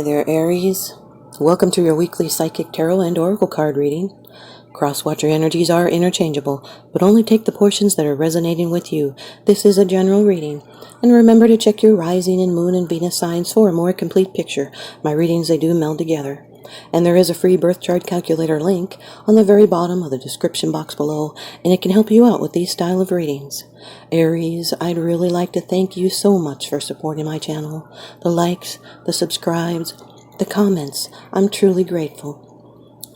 Hi there, Aries. Welcome to your weekly Psychic Tarot and Oracle card reading. Cross-watcher energies are interchangeable, but only take the portions that are resonating with you. This is a general reading. And remember to check your rising and moon and Venus signs for a more complete picture. My readings, they do meld together. And there is a free birth chart calculator link on the very bottom of the description box below, and it can help you out with these style of readings. Aries, I'd really like to thank you so much for supporting my channel. The likes, the subscribes, the comments, I'm truly grateful.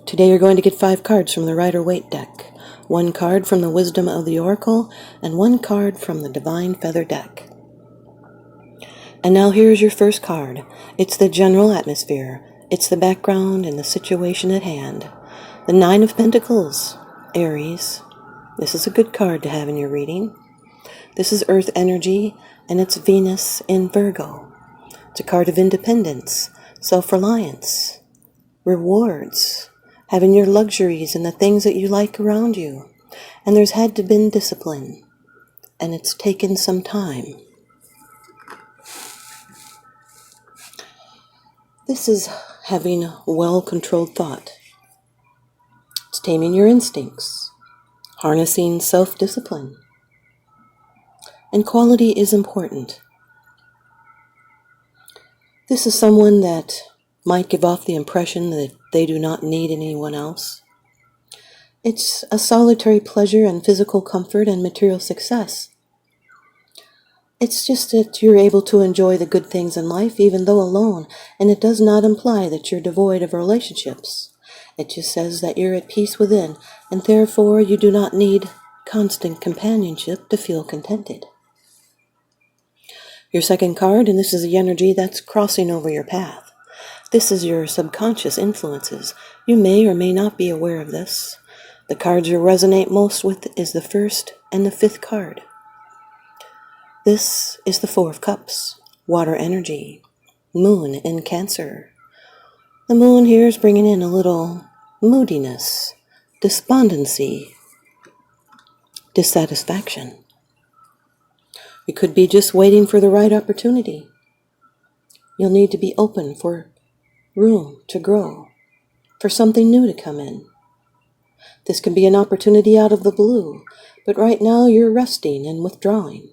Today you're going to get 5 cards from the Rider-Waite deck, 1 card from the Wisdom of the Oracle, and 1 card from the Divine Feather deck. And now here's your first card. It's the general atmosphere. It's the background and the situation at hand. The 9 of Pentacles, Aries. This is a good card to have in your reading. This is Earth energy, and it's Venus in Virgo. It's a card of independence, self-reliance, rewards, having your luxuries and the things that you like around you. And there's had to been discipline, and it's taken some time. This is having well-controlled thought. It's taming your instincts, harnessing self-discipline. And quality is important. This is someone that might give off the impression that they do not need anyone else. It's a solitary pleasure and physical comfort and material success. It's just that you're able to enjoy the good things in life even though alone, and it does not imply that you're devoid of relationships. It just says that you're at peace within, and therefore you do not need constant companionship to feel contented. Your second card, and this is the energy that's crossing over your path. This is your subconscious influences. You may or may not be aware of this. The cards you resonate most with is the 1st and the 5th card. This is the 4 of Cups, water energy, moon in Cancer. The moon here is bringing in a little moodiness, despondency, dissatisfaction. You could be just waiting for the right opportunity. You'll need to be open for room to grow, for something new to come in. This can be an opportunity out of the blue, but right now you're resting and withdrawing.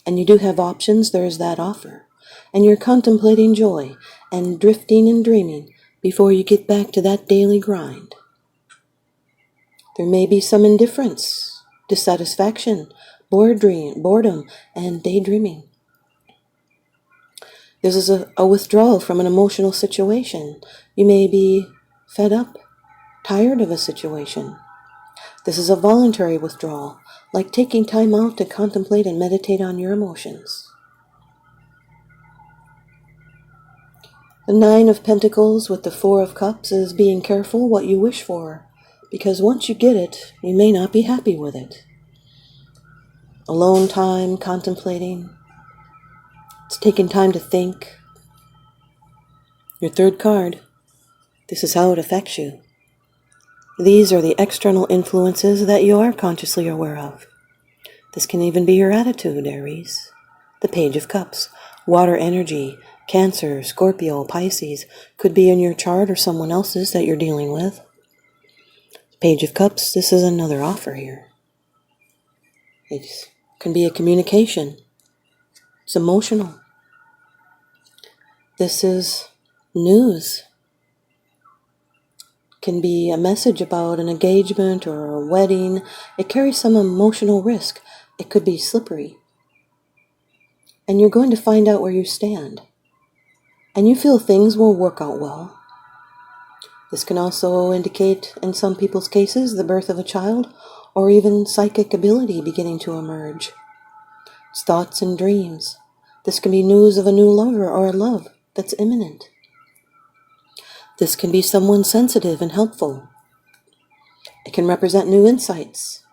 And you do have options, there is that offer. And you're contemplating joy and drifting and dreaming before you get back to that daily grind. There may be some indifference, dissatisfaction, boredom, and daydreaming. This is a withdrawal from an emotional situation. You may be fed up, tired of a situation. This is a voluntary withdrawal, like taking time out to contemplate and meditate on your emotions. The 9 of Pentacles with the 4 of Cups is being careful what you wish for, because once you get it, you may not be happy with it. Alone time, contemplating. It's taking time to think. Your 3rd card, this is how it affects you. These are the external influences that you are consciously aware of. This can even be your attitude, Aries. The Page of Cups, water energy, Cancer, Scorpio, Pisces, could be in your chart or someone else's that you're dealing with. Page of Cups, this is another offer here. It can be a communication. It's emotional. This is news. Can be a message about an engagement or a wedding. It carries some emotional risk. It could be slippery. And you're going to find out where you stand. And you feel things will work out well. This can also indicate, in some people's cases, the birth of a child or even psychic ability beginning to emerge. It's thoughts and dreams. This can be news of a new lover or a love that's imminent. This can be someone sensitive and helpful. It can represent new insights.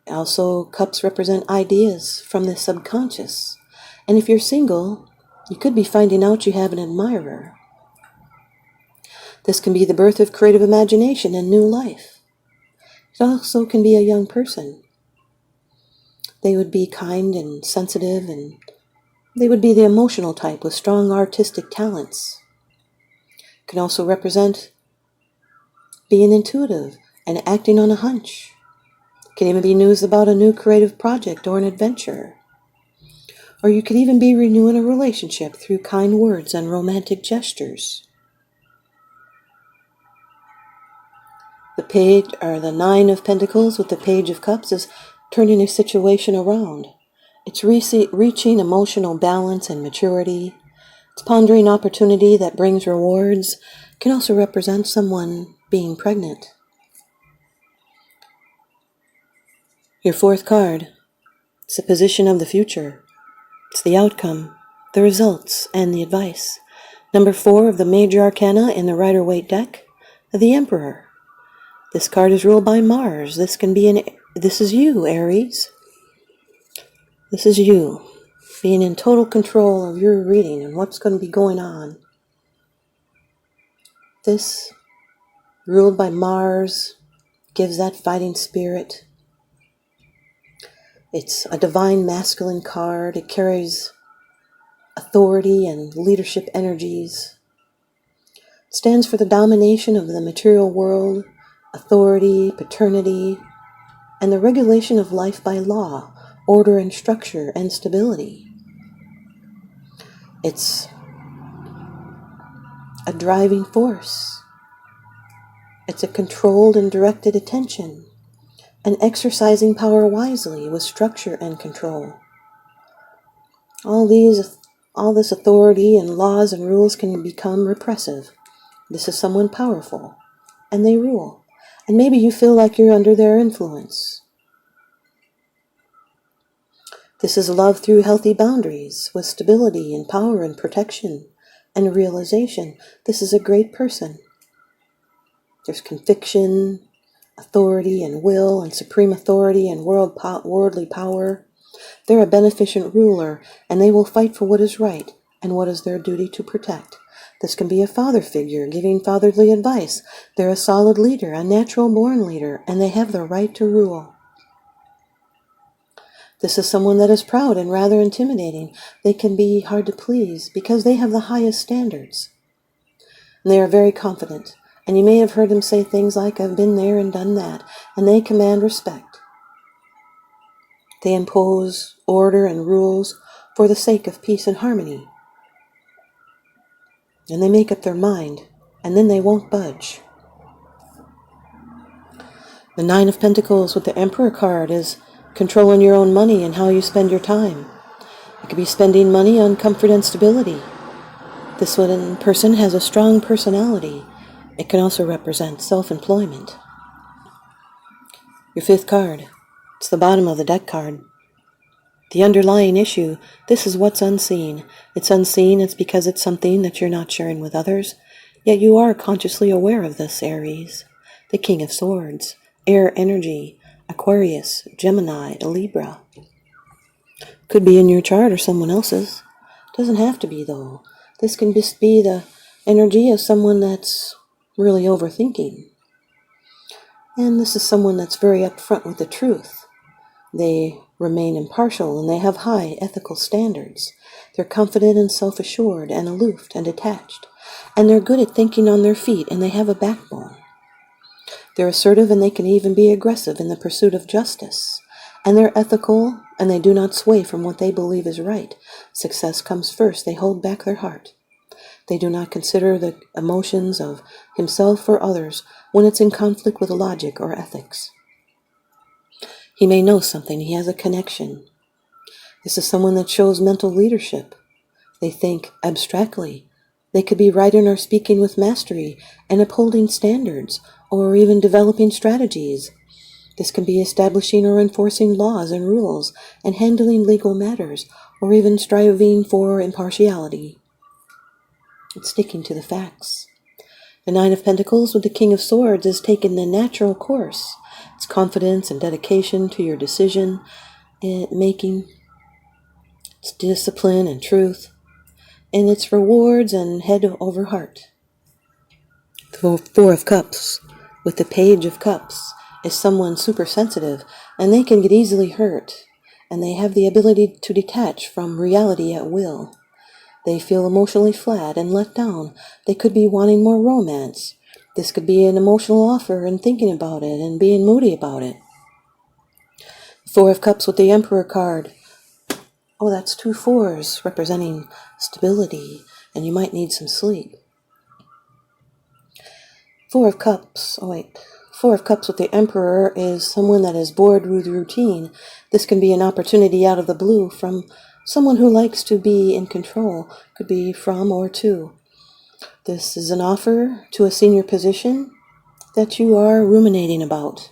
Also, cups represent ideas from the subconscious. And if you're single, you could be finding out you have an admirer. This can be the birth of creative imagination and new life. It also can be a young person. They would be kind and sensitive and They would be the emotional type with strong artistic talents. Can also represent being intuitive and acting on a hunch. Can even be news about a new creative project or an adventure. Or you could even be renewing a relationship through kind words and romantic gestures. The page, or the Nine of Pentacles with the Page of Cups, is turning a situation around. It's reaching emotional balance and maturity. It's pondering opportunity that brings rewards. It can also represent someone being pregnant. Your fourth card, it's the position of the future. It's the outcome, the results, and the advice. Number 4 of the major arcana in the Rider-Waite deck, the Emperor. This card is ruled by Mars. This is you, Aries. This is you, being in total control of your reading and what's going to be going on. This, ruled by Mars, gives that fighting spirit. It's a divine masculine card. It carries authority and leadership energies. It stands for the domination of the material world, authority, paternity, and the regulation of life by law, order and structure, and stability. It's a driving force. It's a controlled and directed attention, and exercising power wisely with structure and control. All this authority and laws and rules can become repressive. This is someone powerful, and they rule. And maybe you feel like you're under their influence. This is love through healthy boundaries, with stability and power and protection and realization. This is a great person. There's conviction, authority and will, and supreme authority and worldly power. They're a beneficent ruler, and they will fight for what is right and what is their duty to protect. This can be a father figure giving fatherly advice. They're a solid leader, a natural-born leader, and they have the right to rule. This is someone that is proud and rather intimidating. They can be hard to please because they have the highest standards. And they are very confident, and you may have heard them say things like, "I've been there and done that," and they command respect. They impose order and rules for the sake of peace and harmony. And they make up their mind, and then they won't budge. The Nine of Pentacles with the Emperor card is controlling your own money and how you spend your time. You could be spending money on comfort and stability. This one person has a strong personality. It can also represent self-employment. Your fifth card, it's the bottom of the deck card. The underlying issue, this is what's unseen. It's unseen, it's because it's something that you're not sharing with others, yet you are consciously aware of this, Aries. The King of Swords, air energy, Aquarius, Gemini, Libra. Could be in your chart or someone else's. Doesn't have to be, though. This can just be the energy of someone that's really overthinking. And this is someone that's very upfront with the truth. They remain impartial and they have high ethical standards. They're confident and self-assured and aloof and detached. And they're good at thinking on their feet, and they have a backbone. They're assertive, and they can even be aggressive in the pursuit of justice. And they're ethical, and they do not sway from what they believe is right. Success comes first. They hold back their heart. They do not consider the emotions of himself or others when it's in conflict with logic or ethics. He may know something. He has a connection. This is someone that shows mental leadership. They think abstractly. They could be writing or speaking with mastery and upholding standards, or even developing strategies. This can be establishing or enforcing laws and rules and handling legal matters, or even striving for impartiality. It's sticking to the facts. The Nine of Pentacles with the King of Swords is taking the natural course. It's confidence and dedication to your decision making. It's discipline and truth. And it's rewards and head over heart. The Four of Cups with the Page of Cups is someone super sensitive, and they can get easily hurt. and they have the ability to detach from reality at will. They feel emotionally flat and let down. They could be wanting more romance. This could be an emotional offer and thinking about it and being moody about it. Four of Cups with the Emperor card. Oh, that's 2 4s representing stability, and you might need some sleep. Four of Cups with the Emperor is someone that is bored with routine. This can be an opportunity out of the blue from someone who likes to be in control. Could be from or to. This is an offer to a senior position that you are ruminating about.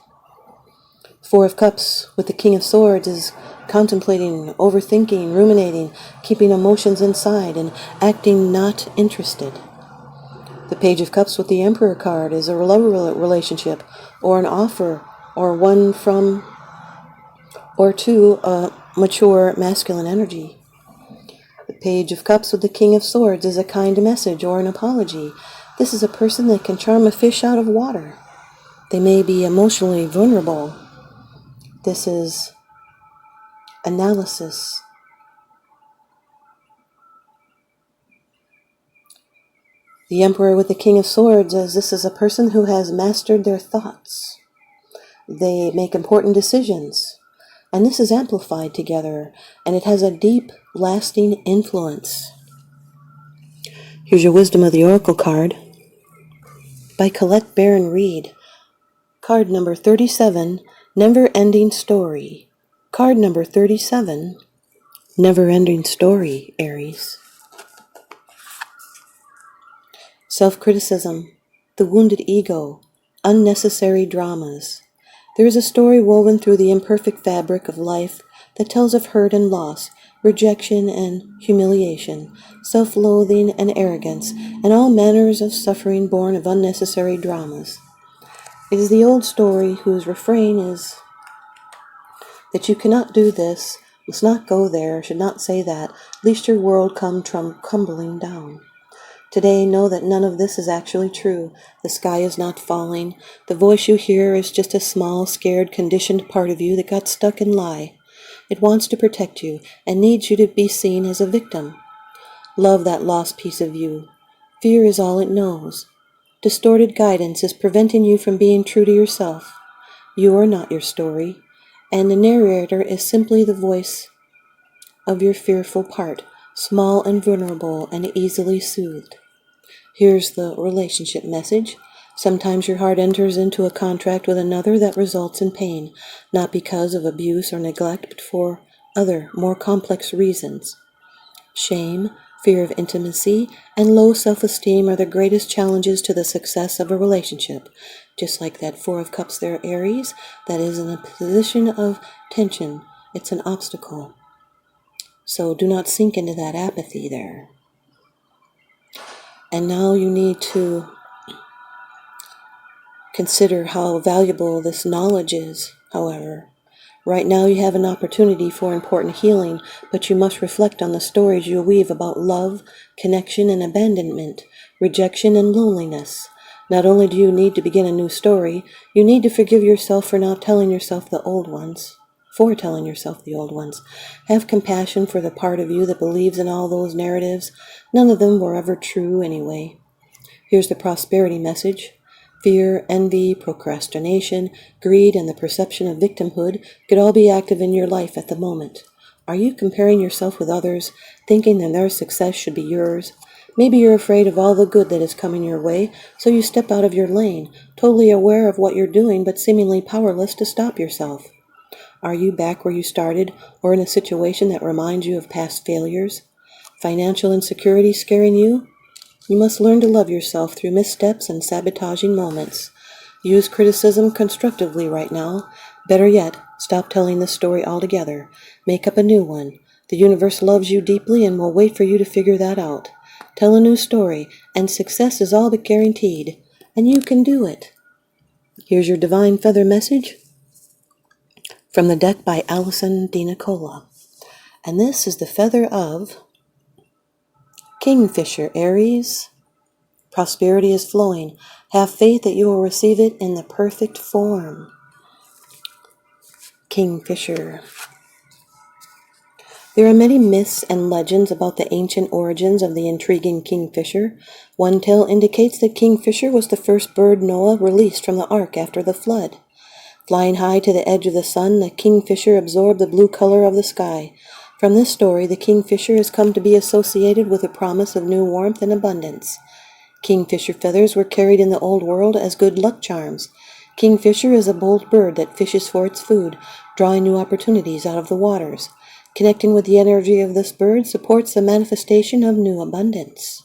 Four of Cups with the King of Swords is contemplating, overthinking, ruminating, keeping emotions inside, and acting not interested. The Page of Cups with the Emperor card is a love relationship, or an offer, or one from or to a mature masculine energy. The Page of Cups with the King of Swords is a kind message or an apology. This is a person that can charm a fish out of water. They may be emotionally vulnerable. This is analysis. The Emperor with the King of Swords, as this is a person who has mastered their thoughts. They make important decisions, and this is amplified together, and it has a deep, lasting influence. Here's your Wisdom of the Oracle card by Colette Baron Reed. Card number 37, Never-Ending Story. Card number 37, Never-Ending Story, Aries. Self-criticism, the wounded ego, unnecessary dramas. There is a story woven through the imperfect fabric of life that tells of hurt and loss, rejection and humiliation, self-loathing and arrogance, and all manners of suffering born of unnecessary dramas. It is the old story whose refrain is that you cannot do this, must not go there, should not say that, lest your world come crumbling down. Today, know that none of this is actually true. The sky is not falling. The voice you hear is just a small, scared, conditioned part of you that got stuck in lie. It wants to protect you and needs you to be seen as a victim. Love that lost piece of you. Fear is all it knows. Distorted guidance is preventing you from being true to yourself. You are not your story, and the narrator is simply the voice of your fearful part, small and vulnerable and easily soothed. Here's the relationship message. Sometimes your heart enters into a contract with another that results in pain, not because of abuse or neglect, but for other, more complex reasons. Shame, fear of intimacy, and low self-esteem are the greatest challenges to the success of a relationship. Just like that Four of Cups there, Aries, that is in a position of tension. It's an obstacle. So do not sink into that apathy there. And now you need to consider how valuable this knowledge is, however. Right now you have an opportunity for important healing, but you must reflect on the stories you weave about love, connection, and abandonment, rejection, and loneliness. Not only do you need to begin a new story, you need to forgive yourself for not telling yourself the old ones. Have compassion for the part of you that believes in all those narratives. None of them were ever true anyway. Here's the prosperity message. Fear, envy, procrastination, greed, and the perception of victimhood could all be active in your life at the moment. Are you comparing yourself with others, thinking that their success should be yours? Maybe you're afraid of all the good that is coming your way, so you step out of your lane, totally aware of what you're doing, but seemingly powerless to stop yourself. Are you back where you started, or in a situation that reminds you of past failures? Financial insecurity scaring you? You must learn to love yourself through missteps and sabotaging moments. Use criticism constructively right now. Better yet, stop telling the story altogether. Make up a new one. The universe loves you deeply and will wait for you to figure that out. Tell a new story, and success is all but guaranteed. And you can do it. Here's your Divine Feather message from the deck by Allison DiNicola. And this is the feather of Kingfisher, Aries. Prosperity is flowing. Have faith that you will receive it in the perfect form. Kingfisher. There are many myths and legends about the ancient origins of the intriguing kingfisher. One tale indicates that Kingfisher was the first bird Noah released from the ark after the flood. Flying high to the edge of the sun, the kingfisher absorbed the blue color of the sky. From this story, the kingfisher has come to be associated with a promise of new warmth and abundance. Kingfisher feathers were carried in the old world as good luck charms. Kingfisher is a bold bird that fishes for its food, drawing new opportunities out of the waters. Connecting with the energy of this bird supports the manifestation of new abundance.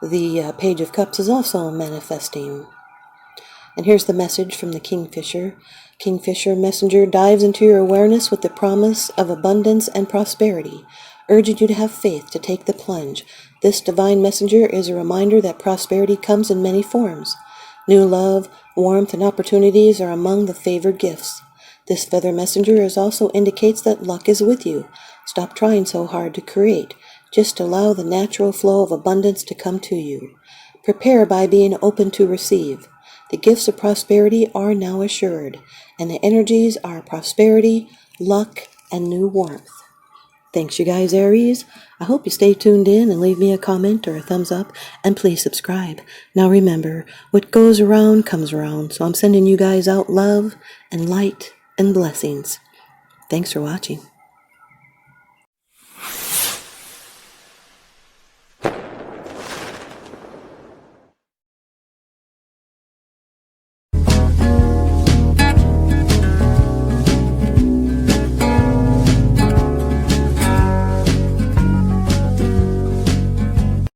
The Page of Cups is also manifesting. And here's the message from the Kingfisher. Kingfisher messenger dives into your awareness with the promise of abundance and prosperity, urging you to have faith to take the plunge. This divine messenger is a reminder that prosperity comes in many forms. New love, warmth, and opportunities are among the favored gifts. This feather messenger also indicates that luck is with you. Stop trying so hard to create. Just allow the natural flow of abundance to come to you. Prepare by being open to receive. The gifts of prosperity are now assured, and the energies are prosperity, luck, and new warmth. Thanks, you guys, Aries. I hope you stay tuned in and leave me a comment or a thumbs up, and please subscribe. Now remember, what goes around comes around, so I'm sending you guys out love and light and blessings. Thanks for watching.